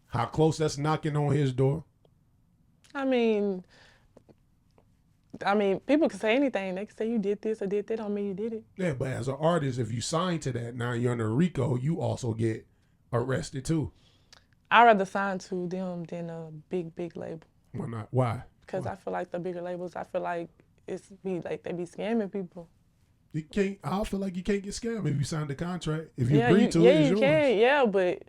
How close that's knocking on his door. I mean, people can say anything. They can say you did this or did that. Don't mean you did it. Yeah, but as an artist, if you sign to that, now you're under RICO, you also get arrested too. I'd rather sign to them than a big label. Why not? Why? Because I feel like the bigger labels, I feel like they be scamming people. You can't. I feel like you can't get scammed if you signed the contract. If you agree to it, it's yours. Can. Yeah, but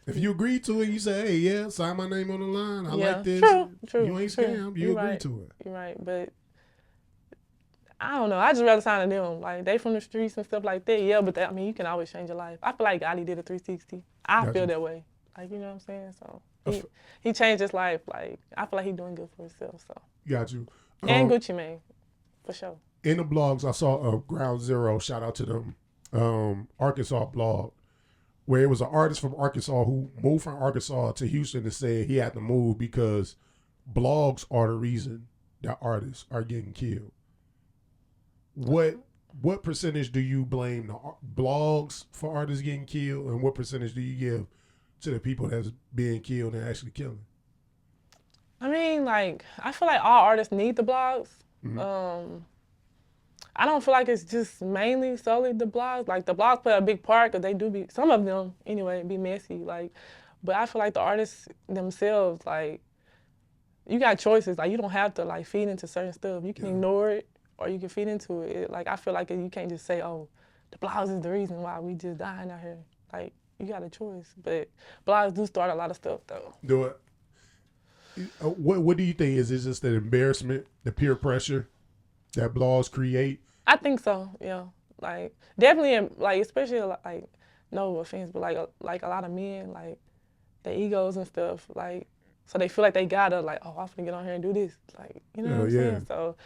if you agree to it, you say, "Hey, yeah, sign my name on the line. I like this." True. You ain't scammed. You agree to it. You're right, but I don't know. I just rather sign to them. Like they from the streets and stuff like that. Yeah, but you can always change your life. I feel like Gotti did a 360. I feel that way. Like, you know what I'm saying? So he changed his life. Like, I feel like he's doing good for himself. So. Got you. And Gucci Mane, for sure. In the blogs, I saw Ground Zero, shout out to them, Arkansas blog, where it was an artist from Arkansas who moved from Arkansas to Houston and said he had to move because blogs are the reason that artists are getting killed. What percentage do you blame the blogs for artists getting killed, and what percentage do you give to the people that's being killed and actually killing? I mean, like, I feel like all artists need the blogs. Mm-hmm. I don't feel like it's just mainly solely the blogs. Like, the blogs play a big part because they do be, some of them anyway, be messy. Like, but I feel like the artists themselves, like, you got choices. Like, you don't have to, like, feed into certain stuff. You can ignore it or you can feed into it. Like, I feel like you can't just say, oh, the blogs is the reason why we just dying out here. Like, you got a choice. But blogs do start a lot of stuff, though. Do it. What do you think? Is it just the embarrassment, the peer pressure that blogs create? I think so, yeah. Like, definitely, like, especially, like, no offense, but, like a lot of men, like, their egos and stuff, like, so they feel like they gotta, like, oh, I'm finna get on here and do this. Like, you know what I'm saying? So,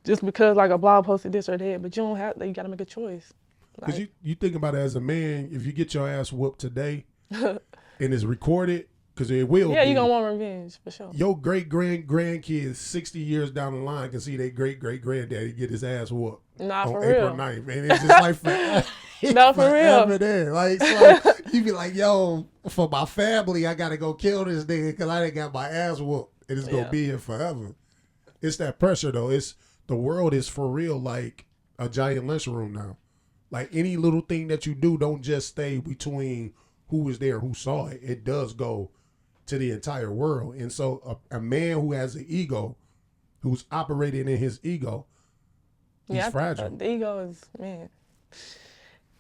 just because, like, a blog posted this or that, but you don't have, you gotta make a choice. Because you think about it as a man, if you get your ass whooped today and it's recorded, because it will yeah, be. you going to want revenge, for sure. Your grandkids 60 years down the line can see their great-granddaddy get his ass whooped Nah, on for April real. 9th. And it's just like No, for real. there. Like, so you be like, yo, for my family, I got to go kill this nigga because I didn't got my ass whooped. And it's going to be here forever. It's that pressure, though. The world is for real like a giant lunchroom now. Like, any little thing that you do don't just stay between who was there, who saw it. It does go to the entire world. And so a man who has an ego, who's operating in his ego, he's fragile. The ego is, man,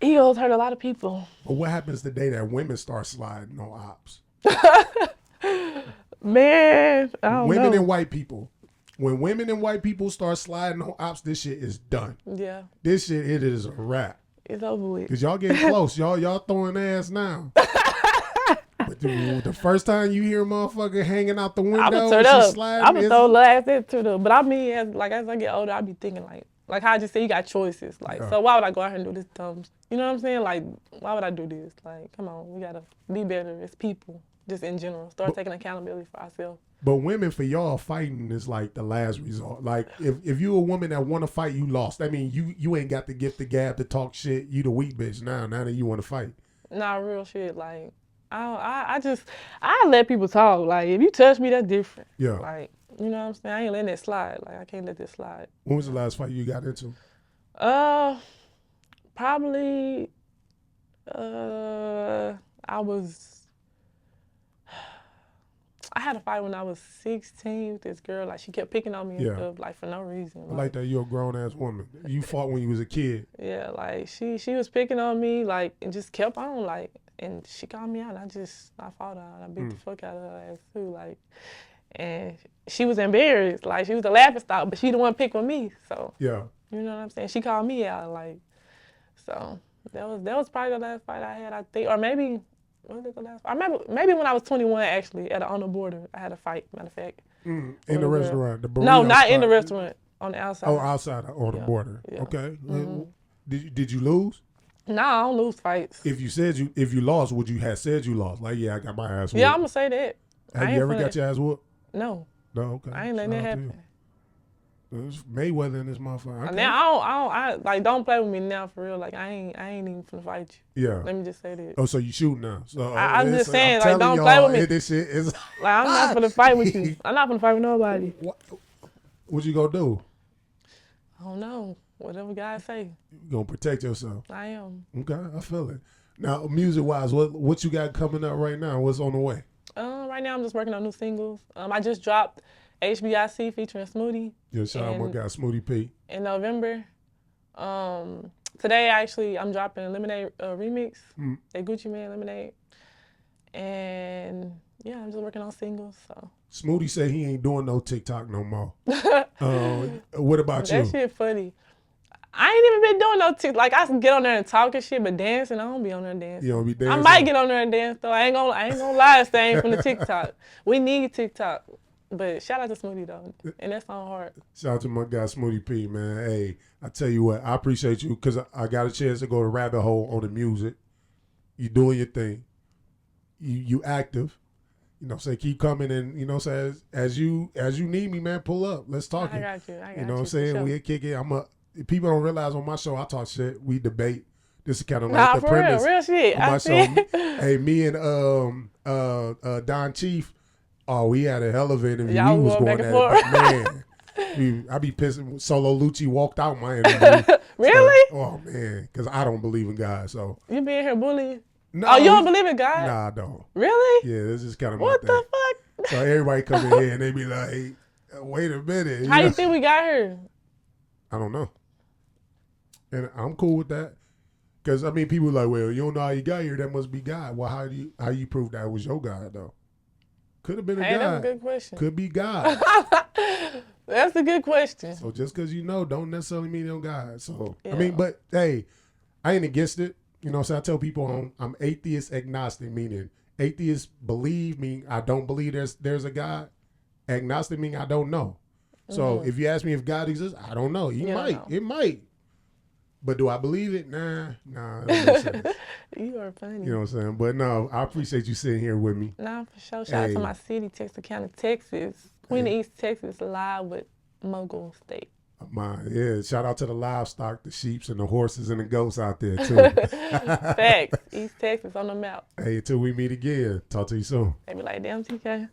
egos hurt a lot of people. But what happens the day that women start sliding on ops? Man, I don't know. Women and white people. When women and white people start sliding on ops, this shit is done. Yeah. This shit, it is a wrap. It's over with. Because y'all getting close. Y'all throwing ass now. But the first time you hear a motherfucker hanging out the window, I'm gonna turn up. I'm gonna throw little ass into the. But I mean, as I get older, I be thinking like how I just say you got choices. Like, so why would I go out here and do this dumb? You know what I'm saying? Like, why would I do this? Like, come on, we gotta be better as people, just in general. Start taking accountability for ourselves. But women, for y'all, fighting is like the last resort. Like, if you a woman that want to fight, you lost. I mean, you ain't got the gift of gab to talk shit. You the weak bitch now that you want to fight. Nah, real shit. Like, I let people talk. Like, if you touch me, that's different. Yeah. Like, you know what I'm saying? I ain't letting that slide. Like, I can't let this slide. When was the last fight you got into? Probably, I had a fight when I was 16 with this girl. Like, she kept picking on me and stuff, like, for no reason. I like that you're a grown-ass woman. You fought when you was a kid. Yeah, like, she was picking on me, like, and just kept on, like, and she called me out, and I fought her, and I beat the fuck out of her ass, too, like, and she was embarrassed. Like, she was the laughing stock, but she the one picked with me, so. Yeah. You know what I'm saying? She called me out, like, so that was probably the last fight I had, I think, or maybe. When was the last? I remember maybe when I was 21, actually, on the border, I had a fight. Matter of fact. In the restaurant, the burrito No, not spot. in the restaurant. On the outside. Oh, outside on the border. Yeah. Okay. Did you lose? Nah, I don't lose fights. If you lost, would you have said you lost? Like, yeah, I got my ass whooped. Yeah, I'm gonna say that. Have you ever got your ass whooped? No. No. Okay. I ain't letting that happen. It's Mayweather in this motherfucker. Okay. Now I like, don't play with me now, for real. Like, I ain't even finna fight you. Yeah. Let me just say that. Oh, so you shooting now? So I'm just saying, like, don't play with me. This shit is like, I'm not finna fight with you. I'm not finna fight with nobody. What you gonna do? I don't know. Whatever God say. You gonna protect yourself? I am. Okay, I feel it. Now, music wise, what you got coming up right now? What's on the way? Right now I'm just working on new singles. I just dropped HBIC featuring Smoothie. Yeah, shout out my guy Smoothie P. In November. Today actually I'm dropping Lemonade remix. That Gucci Man Lemonade. And yeah, I'm just working on singles. So Smoothie said he ain't doing no TikTok no more. What about you? That shit funny. I ain't even been doing no TikTok. Like, I can get on there and talk and shit, but dancing, I don't be on there dancing. You don't be dancing? I might get on there and dance though. I ain't gonna lie, it's ain't from the TikTok. We need TikTok. But shout out to Smoothie though, and that's on hard. Shout out to my guy Smoothie P, man. Hey, I tell you what, I appreciate you because I got a chance to go to rabbit hole on the music. You doing your thing. You active. You know, say keep coming, and you know, say as you need me, man, pull up. Let's talk. I got you. You know what I'm saying? Sure. We'll kick it. People don't realize on my show I talk shit. We debate. This is kind of like the premise. Real shit. On my show. Hey, me and Don Chief. Oh, we had a hell of an interview. Y'all we was going at it, man. I be pissing. Solo Lucci walked out my interview. Really? So, oh man, because I don't believe in God. So you being here bullying? No, oh, you don't believe in God? Nah, I don't. Really? Yeah, this is kind of what my thing. What the fuck? So everybody come in here and they be like, "Wait a minute." How you think we got here? I don't know, and I'm cool with that. Because I mean, people are like, "Well, you don't know how you got here. That must be God." Well, how you prove that was your God though? Could have been a God. That's a good question. Could be God. That's a good question. So just because you know, don't necessarily mean you're God. So yeah. I mean, but hey, I ain't against it. You know, so I tell people I'm atheist agnostic, meaning atheist believe, meaning I don't believe there's a God. Agnostic meaning I don't know. So if you ask me if God exists, I don't know. It might. But do I believe it? Nah, it don't make sense. You are funny. You know what I'm saying? But no, I appreciate you sitting here with me. Nah, for sure. Shout out to my city, Texarkana, Texas. Queen of East Texas, live with Mogul State. Yeah, shout out to the livestock, the sheeps and the horses and the goats out there too. Facts. East Texas on the map. Hey, until we meet again. Talk to you soon. They be like, damn, TKay.